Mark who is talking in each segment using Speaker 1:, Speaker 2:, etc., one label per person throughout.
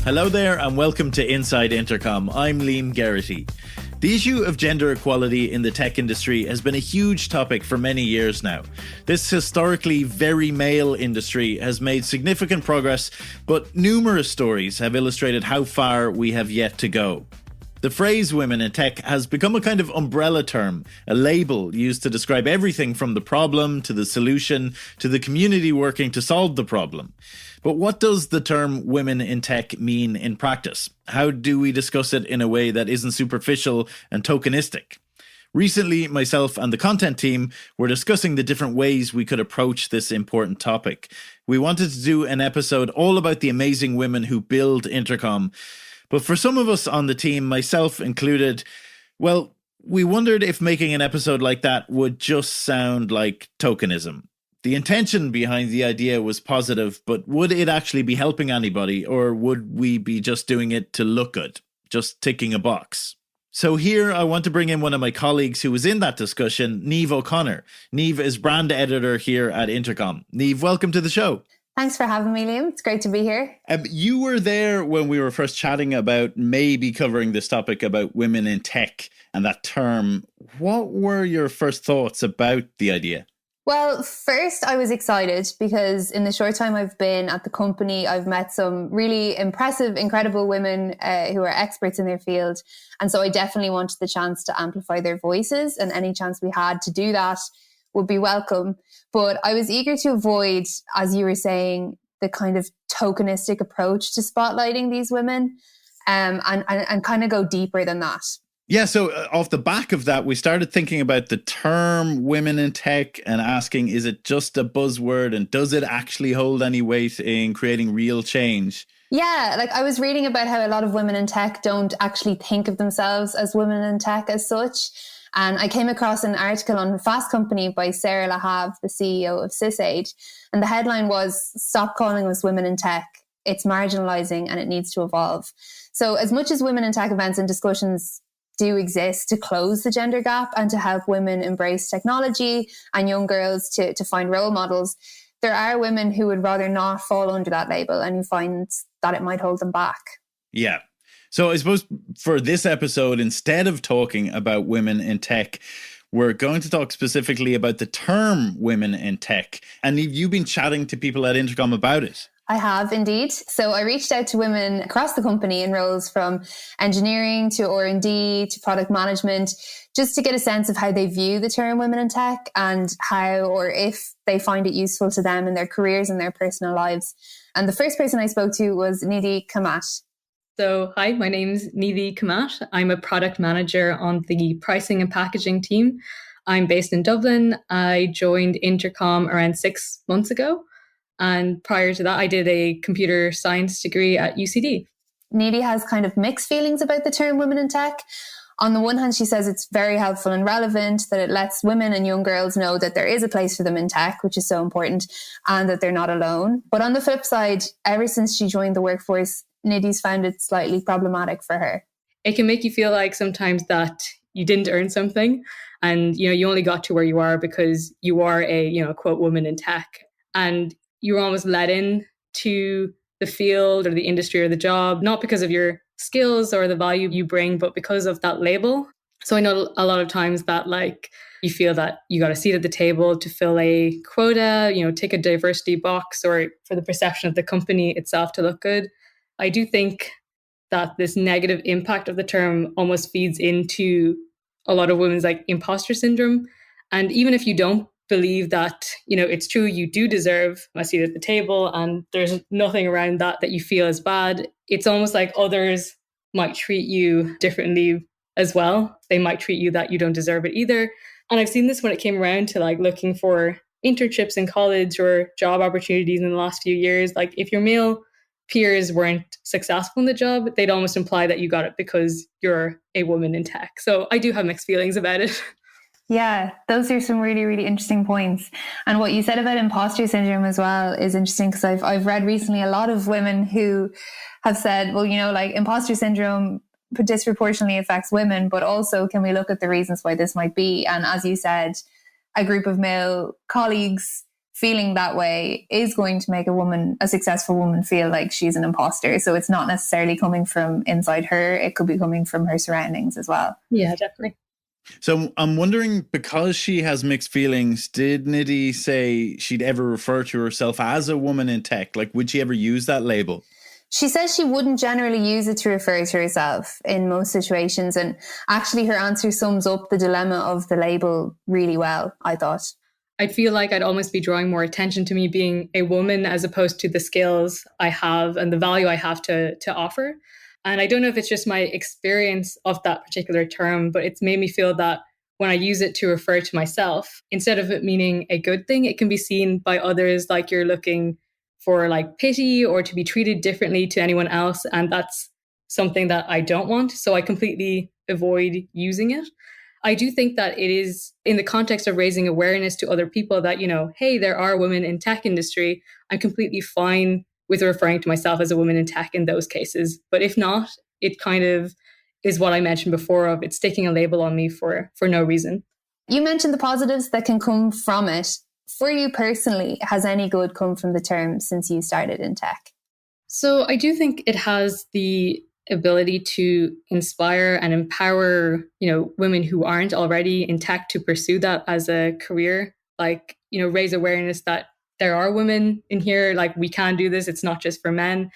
Speaker 1: Hello there and welcome to Inside Intercom. I'm Liam Geraghty. The issue of gender equality in the tech industry has been a huge topic for many years now. This historically very male industry has made significant progress, but numerous stories have illustrated how far we have yet to go. The phrase women in tech has become a kind of umbrella term, a label used to describe everything from the problem to the solution to the community working to solve the problem. But what does the term women in tech mean in practice? How do we discuss it in a way that isn't superficial and tokenistic? Recently, myself and the content team were discussing the different ways we could approach this important topic. We wanted to do an episode all about the amazing women who build Intercom. But for some of us on the team, myself included, well, we wondered if making an episode like that would just sound like tokenism. The intention behind the idea was positive, but would it actually be helping anybody, or would we be just doing it to look good, just ticking a box? So here I want to bring in one of my colleagues who was in that discussion, Niamh O'Connor. Niamh is brand editor here at Intercom. Niamh, welcome to the show.
Speaker 2: Thanks for having me, Liam. It's great to be here.
Speaker 1: You were there when we were first chatting about maybe covering this topic about women in tech and that term. What were your first thoughts about the idea?
Speaker 2: Well, first, I was excited because in the short time I've been at the company, I've met some really impressive, incredible women who are experts in their field. And so I definitely wanted the chance to amplify their voices, and any chance we had to do that would be welcome. But I was eager to avoid, as you were saying, the kind of tokenistic approach to spotlighting these women and kind of go deeper than that.
Speaker 1: Yeah, so off the back of that, we started thinking about the term women in tech and asking, is it just a buzzword and does it actually hold any weight in creating real change?
Speaker 2: Yeah, like I was reading about how a lot of women in tech don't actually think of themselves as women in tech as such. And I came across an article on Fast Company by Sarah Lahav, the CEO of SysAid. And the headline was, "Stop calling us women in tech. It's marginalizing and it needs to evolve." So as much as women in tech events and discussions do exist to close the gender gap and to help women embrace technology and young girls to find role models, there are women who would rather not fall under that label and who find that it might hold them back.
Speaker 1: Yeah. So I suppose for this episode, instead of talking about women in tech, we're going to talk specifically about the term women in tech. And you've been chatting to people at Intercom about it.
Speaker 2: I have indeed. So I reached out to women across the company in roles from engineering to R&D to product management, just to get a sense of how they view the term women in tech and how or if they find it useful to them in their careers and their personal lives. And the first person I spoke to was Nadine Kamat.
Speaker 3: So, hi, my name's Nadine Kamat. I'm a product manager on the pricing and packaging team. I'm based in Dublin. I joined Intercom around 6 months ago. And prior to that, I did a computer science degree at UCD.
Speaker 2: Nadine has kind of mixed feelings about the term women in tech. On the one hand, she says it's very helpful and relevant, that it lets women and young girls know that there is a place for them in tech, which is so important, and that they're not alone. But on the flip side, ever since she joined the workforce, Nadine's found it slightly problematic for her.
Speaker 3: It can make you feel like sometimes that you didn't earn something and, you only got to where you are because you are a, quote, woman in tech. And you're almost let in to the field or the industry or the job, not because of your skills or the value you bring, but because of that label. So I know a lot of times that you feel that you got a seat at the table to fill a quota, tick a diversity box, or for the perception of the company itself to look good. I do think that this negative impact of the term almost feeds into a lot of women's imposter syndrome. And even if you don't believe that, it's true, you do deserve a seat at the table and there's nothing around that you feel is bad, it's almost like others might treat you differently as well. They might treat you that you don't deserve it either. And I've seen this when it came around to looking for internships in college or job opportunities in the last few years. If your male peers weren't successful in the job, they'd almost imply that you got it because you're a woman in tech. So I do have mixed feelings about it.
Speaker 2: Yeah, those are some really, really interesting points. And what you said about imposter syndrome as well is interesting, because I've read recently a lot of women who have said, well, imposter syndrome disproportionately affects women, but also can we look at the reasons why this might be? And as you said, a group of male colleagues feeling that way is going to make a successful woman, feel like she's an imposter. So it's not necessarily coming from inside her. It could be coming from her surroundings as well.
Speaker 3: Yeah, definitely.
Speaker 1: So I'm wondering, because she has mixed feelings, did Nadine say she'd ever refer to herself as a woman in tech? Like, would she ever use that label?
Speaker 2: She says she wouldn't generally use it to refer to herself in most situations. And actually her answer sums up the dilemma of the label really well, I thought.
Speaker 3: I'd feel like I'd almost be drawing more attention to me being a woman as opposed to the skills I have and the value I have to offer. And I don't know if it's just my experience of that particular term, but it's made me feel that when I use it to refer to myself, instead of it meaning a good thing, it can be seen by others like you're looking for like pity or to be treated differently to anyone else. And that's something that I don't want. So I completely avoid using it. I do think that it is in the context of raising awareness to other people that, you know, hey, there are women in tech industry. I'm completely fine with referring to myself as a woman in tech in those cases. But if not, it kind of is what I mentioned before of it's sticking a label on me for no reason.
Speaker 2: You mentioned the positives that can come from it. For you personally, has any good come from the term since you started in tech?
Speaker 3: So I do think it has the ability to inspire and empower, you know, women who aren't already in tech to pursue that as a career, like, you know, raise awareness that there are women in here, like we can do this, it's not just for men.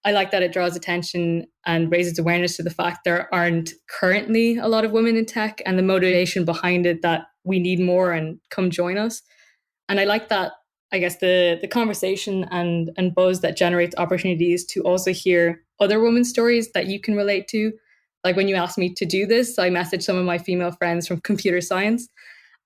Speaker 3: I like that it draws attention and raises awareness to the fact there aren't currently a lot of women in tech and the motivation behind it that we need more and come join us. And I like that, I guess, the conversation and buzz that generates opportunities to also hear other women's stories that you can relate to. Like when you asked me to do this, I messaged some of my female friends from computer science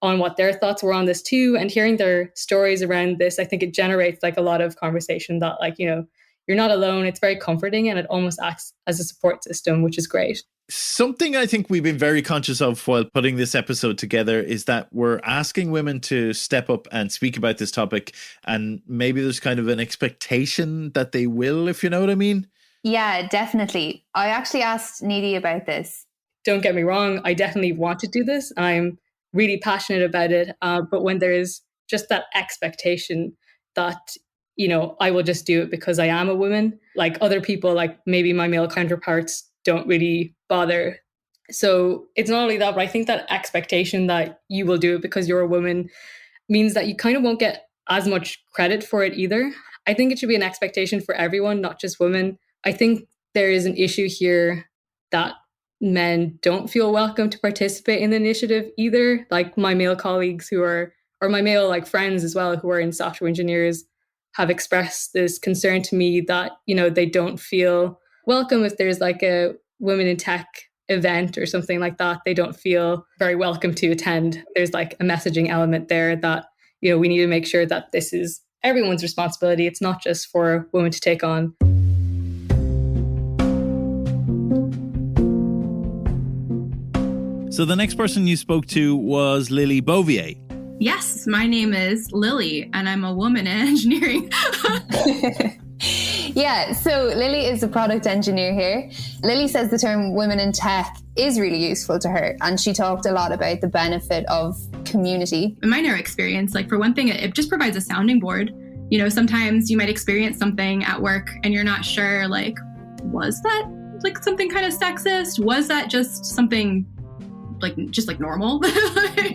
Speaker 3: on what their thoughts were on this too. And hearing their stories around this, I think it generates like a lot of conversation that, like, you know, you're not alone. It's very comforting and it almost acts as a support system, which is great.
Speaker 1: Something I think we've been very conscious of while putting this episode together is that we're asking women to step up and speak about this topic. And maybe there's kind of an expectation that they will, if you know what I mean.
Speaker 2: Yeah, definitely. I actually asked Nadine about this.
Speaker 3: Don't get me wrong. I definitely want to do this. I'm really passionate about it. But when there's just that expectation that, you know, I will just do it because I am a woman, like other people, like maybe my male counterparts don't really bother. So it's not only that, but I think that expectation that you will do it because you're a woman means that you kind of won't get as much credit for it either. I think it should be an expectation for everyone, not just women. I think there is an issue here that men don't feel welcome to participate in the initiative either. Like my male colleagues or my male like friends as well, who are in software engineers, have expressed this concern to me that, you know, they don't feel welcome if there's like a women in tech event or something like that. They don't feel very welcome to attend. There's like a messaging element there that, you know, we need to make sure that this is everyone's responsibility. It's not just for women to take on.
Speaker 1: So the next person you spoke to was Lily Bouvier.
Speaker 4: Yes, my name is Lily and I'm a woman in engineering.
Speaker 2: Yeah, so Lily is a product engineer here. Lily says the term women in tech is really useful to her, and she talked a lot about the benefit of community.
Speaker 4: In my narrow experience, like for one thing, it just provides a sounding board. You know, sometimes you might experience something at work and you're not sure, like, was that like something kind of sexist? Was that just something like normal?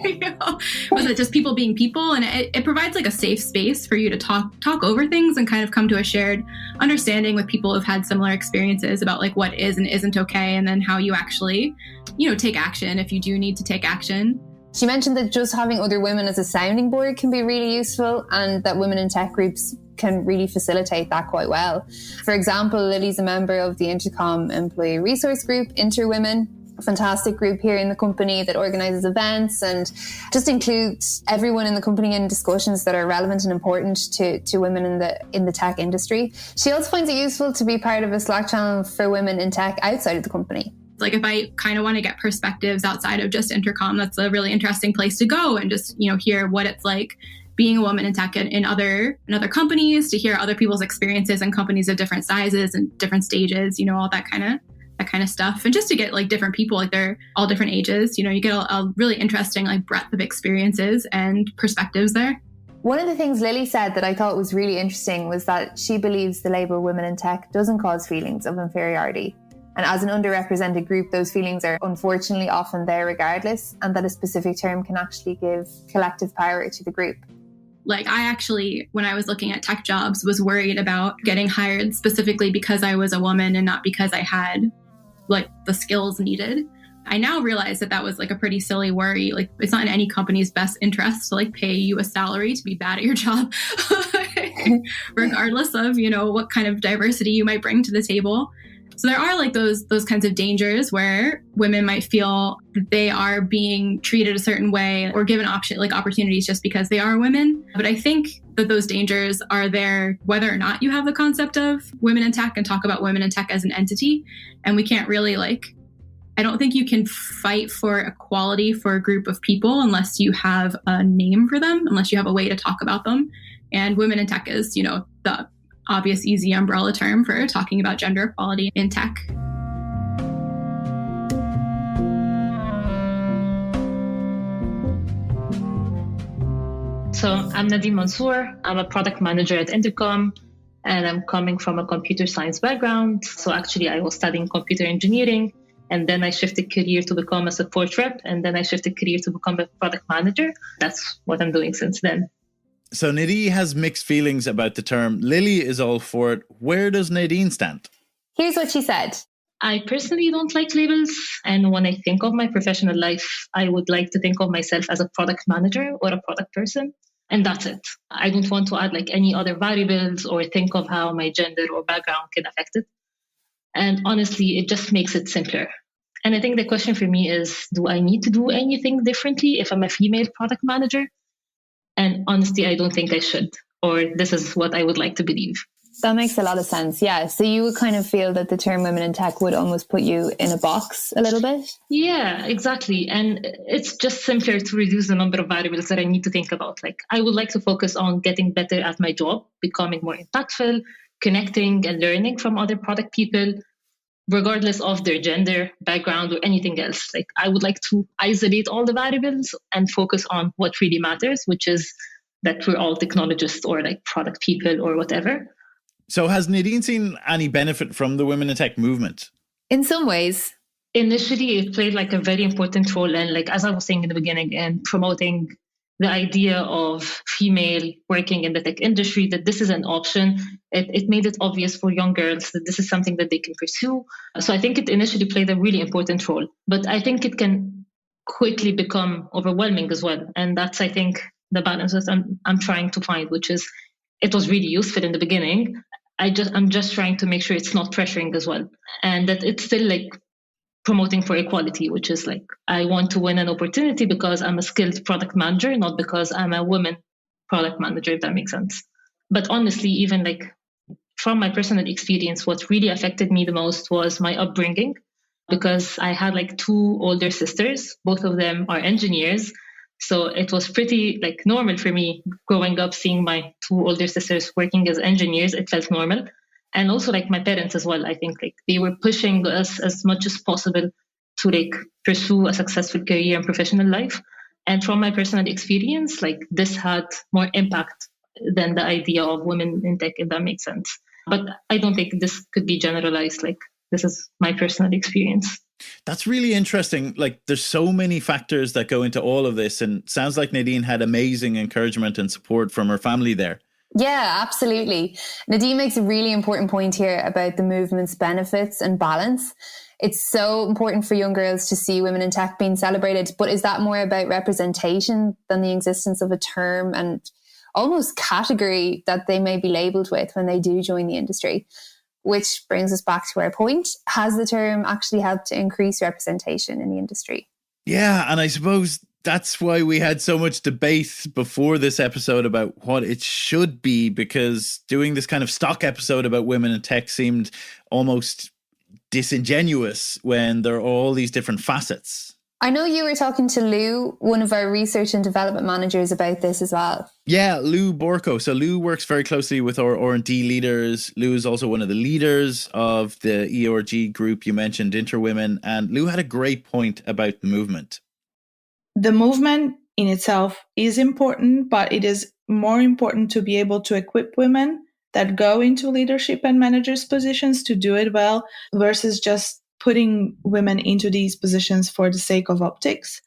Speaker 4: You know? Was it just people being people? And it provides like a safe space for you to talk over things and kind of come to a shared understanding with people who've had similar experiences about like what is and isn't okay, and then how you actually, you know, take action if you do need to take action.
Speaker 2: She mentioned that just having other women as a sounding board can be really useful, and that women in tech groups can really facilitate that quite well. For example, Lily's a member of the Intercom employee resource group, Interwomen, a fantastic group here in the company that organises events and just includes everyone in the company in discussions that are relevant and important to women in the tech industry. She also finds it useful to be part of a Slack channel for women in tech outside of the company.
Speaker 4: Like if I kind of want to get perspectives outside of just Intercom, that's a really interesting place to go and just, you know, hear what it's like being a woman in tech in other companies, to hear other people's experiences in companies of different sizes and different stages, you know, all that kind of stuff. And just to get like different people, like they're all different ages, you know, you get a really interesting like breadth of experiences and perspectives there.
Speaker 2: One of the things Lily said that I thought was really interesting was that she believes the label women in tech doesn't cause feelings of inferiority. And as an underrepresented group, those feelings are unfortunately often there regardless, and that a specific term can actually give collective power to the group.
Speaker 4: Like, I actually, when I was looking at tech jobs, was worried about getting hired specifically because I was a woman and not because I had like the skills needed. I now realize that that was like a pretty silly worry. Like, it's not in any company's best interest to like pay you a salary to be bad at your job, regardless of, you know, what kind of diversity you might bring to the table. So there are like those kinds of dangers where women might feel that they are being treated a certain way or given opportunities just because they are women. But I think that those dangers are there whether or not you have the concept of women in tech and talk about women in tech as an entity. And we can't really I don't think you can fight for equality for a group of people unless you have a name for them, unless you have a way to talk about them. And women in tech is, you know, the obvious, easy umbrella term for talking about gender equality in tech.
Speaker 5: So I'm Nadine Mansour. I'm a product manager at Intercom, and I'm coming from a computer science background. So actually, I was studying computer engineering, and then I shifted career to become a support rep, and then I shifted career to become a product manager. That's what I'm doing since then.
Speaker 1: So Nadine has mixed feelings about the term. Lily is all for it. Where does Nadine stand?
Speaker 2: Here's what she said.
Speaker 5: I personally don't like labels. And when I think of my professional life, I would like to think of myself as a product manager or a product person. And that's it. I don't want to add like any other variables or think of how my gender or background can affect it. And honestly, it just makes it simpler. And I think the question for me is, do I need to do anything differently if I'm a female product manager? And honestly, I don't think I should, or this is what I would like to believe.
Speaker 2: That makes a lot of sense. Yeah. So you would kind of feel that the term women in tech would almost put you in a box a little bit?
Speaker 5: Yeah, exactly. And it's just simpler to reduce the number of variables that I need to think about. Like, I would like to focus on getting better at my job, becoming more impactful, connecting and learning from other product people, regardless of their gender, background, or anything else. Like, I would like to isolate all the variables and focus on what really matters, which is that we're all technologists or like product people or whatever.
Speaker 1: So has Nadine seen any benefit from the women in tech movement?
Speaker 2: In some ways.
Speaker 5: Initially, it played like a very important role. And like, as I was saying in the beginning, in promoting the idea of female working in the tech industry, that this is an option. It made it obvious for young girls that this is something that they can pursue. So I think it initially played a really important role. But I think it can quickly become overwhelming as well. And that's, I think, the balance that I'm trying to find, which is it was really useful in the beginning. I'm just trying to make sure it's not pressuring as well. And that it's still like promoting for equality, which is like, I want to win an opportunity because I'm a skilled product manager, not because I'm a woman product manager, if that makes sense. But honestly, even like from my personal experience, what really affected me the most was my upbringing, because I had like two older sisters. Both of them are engineers. So it was pretty like normal for me growing up, seeing my two older sisters working as engineers. It felt normal. And also like my parents as well. I think like they were pushing us as much as possible to like pursue a successful career and professional life. And from my personal experience, like this had more impact than the idea of women in tech, if that makes sense. But I don't think this could be generalized. Like, this is my personal experience.
Speaker 1: That's really interesting. Like, there's so many factors that go into all of this, and sounds like Nadine had amazing encouragement and support from her family there.
Speaker 2: Yeah, absolutely. Nadine makes a really important point here about the movement's benefits and balance. It's so important for young girls to see women in tech being celebrated, but is that more about representation than the existence of a term and almost category that they may be labelled with when they do join the industry? Which brings us back to our point. Has the term actually helped to increase representation in the industry?
Speaker 1: Yeah, and I suppose that's why we had so much debate before this episode about what it should be, because doing this kind of stock episode about women in tech seemed almost disingenuous when there are all these different facets.
Speaker 2: I know you were talking to Lou, one of our research and development managers, about this as well.
Speaker 1: Yeah, Lou Borco. So Lou works very closely with our R&D leaders. Lou is also one of the leaders of the ERG group you mentioned, Interwomen. And Lou had a great point about the movement.
Speaker 6: The movement in itself is important, but it is more important to be able to equip women that go into leadership and managers positions to do it well versus just putting women into these positions for the sake of optics.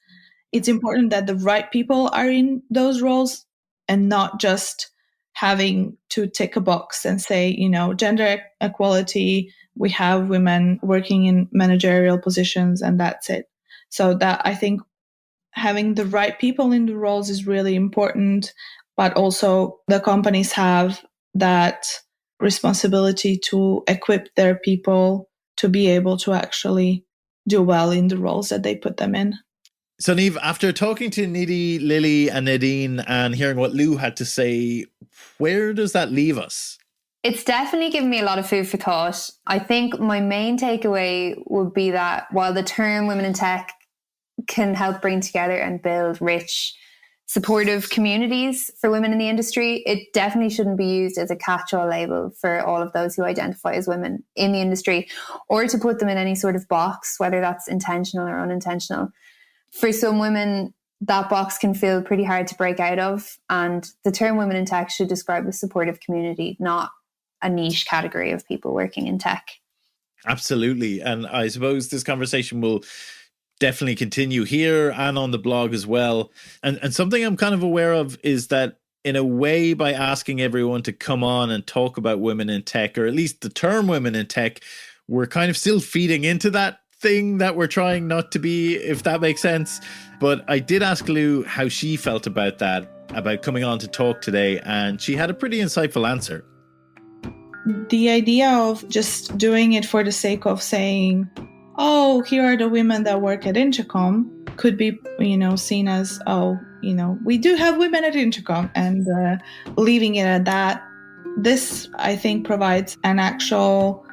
Speaker 6: It's important that the right people are in those roles and not just having to tick a box and say, gender equality, we have women working in managerial positions and that's it. So that I think having the right people in the roles is really important, but also the companies have that responsibility to equip their people to be able to actually do well in the roles that they put them in.
Speaker 1: So, Niamh, after talking to Nidhi, Lily and Nadine and hearing what Lou had to say, where does that leave us?
Speaker 2: It's definitely given me a lot of food for thought. I think my main takeaway would be that while the term women in tech can help bring together and build rich, supportive communities for women in the industry, it definitely shouldn't be used as a catch-all label for all of those who identify as women in the industry, or to put them in any sort of box, whether that's intentional or unintentional. For some women, that box can feel pretty hard to break out of, and the term women in tech should describe a supportive community, not a niche category of people working in tech.
Speaker 1: Absolutely. And I suppose this conversation will definitely continue here and on the blog as well. And something I'm kind of aware of is that in a way, by asking everyone to come on and talk about women in tech, or at least the term women in tech, we're kind of still feeding into that thing that we're trying not to be, if that makes sense. But I did ask Lou how she felt about that, about coming on to talk today, and she had a pretty insightful answer.
Speaker 6: The idea of just doing it for the sake of saying, oh, here are the women that work at Intercom, could be, seen as, we do have women at Intercom, and leaving it at that. This, I think, provides an actual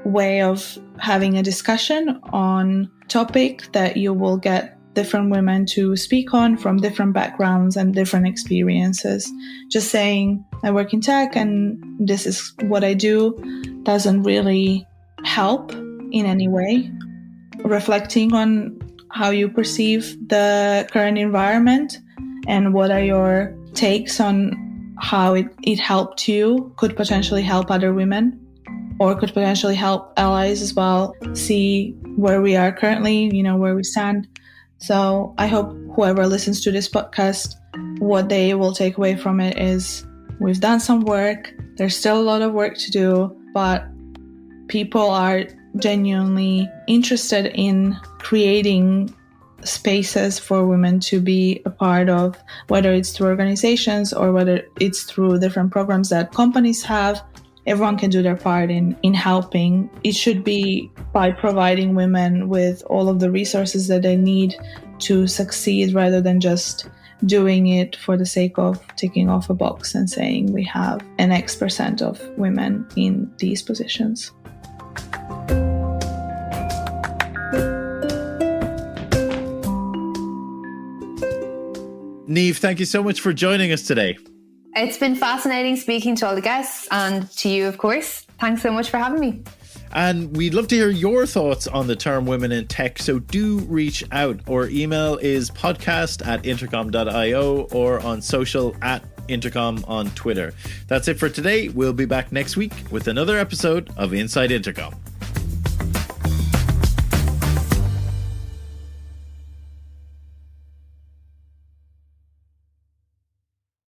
Speaker 6: way of having a discussion on topic that you will get different women to speak on from different backgrounds and different experiences. Just saying, I work in tech and this is what I do doesn't really help in any way. Reflecting on how you perceive the current environment and what are your takes on how it helped you could potentially help other women, or could potentially help allies as well see where we are currently, where we stand. So I hope whoever listens to this podcast, what they will take away from it is we've done some work. There's still a lot of work to do, but people are genuinely interested in creating spaces for women to be a part of, whether it's through organizations or whether it's through different programs that companies have. Everyone can do their part in helping. It should be by providing women with all of the resources that they need to succeed, rather than just doing it for the sake of ticking off a box and saying we have an X% of women in these positions.
Speaker 1: Niamh, thank you so much for joining us today.
Speaker 2: It's been fascinating speaking to all the guests, and to you, of course. Thanks so much for having me.
Speaker 1: And we'd love to hear your thoughts on the term women in tech, so do reach out. Our email is podcast@intercom.io or on social @intercom on Twitter. That's it for today. We'll be back next week with another episode of Inside Intercom.